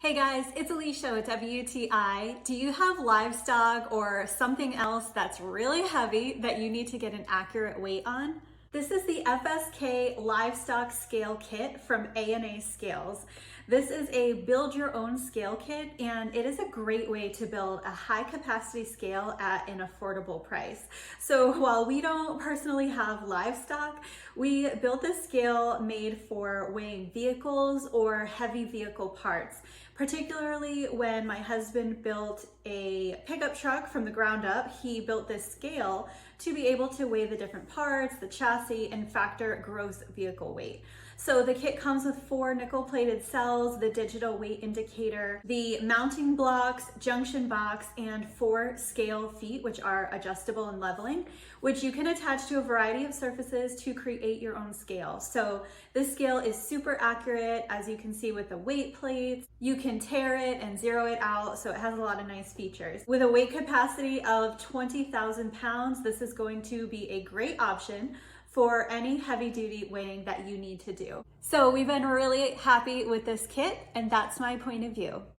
Hey guys, it's Alicia with WTI. Do you have livestock or something else that's really heavy that you need to get an accurate weight on? This is the FSK Livestock Scale Kit from A&A Scales. This is a build your own scale kit, and it is a great way to build a high capacity scale at an affordable price. So while we don't personally have livestock, we built this scale made for weighing vehicles or heavy vehicle parts. Particularly when my husband built a pickup truck from the ground up, he built this scale to be able to weigh the different parts, the chassis, and factor gross vehicle weight. So the kit comes with 4 nickel-plated cells, the digital weight indicator, the mounting blocks, junction box, and 4 scale feet, which are adjustable and leveling, which you can attach to a variety of surfaces to create your own scale. So this scale is super accurate, as you can see with the weight plates. You can tear it and zero it out, so it has a lot of nice features. With a weight capacity of 20,000 pounds, this is going to be a great option for any heavy duty weighing that you need to do. So we've been really happy with this kit, and that's my point of view.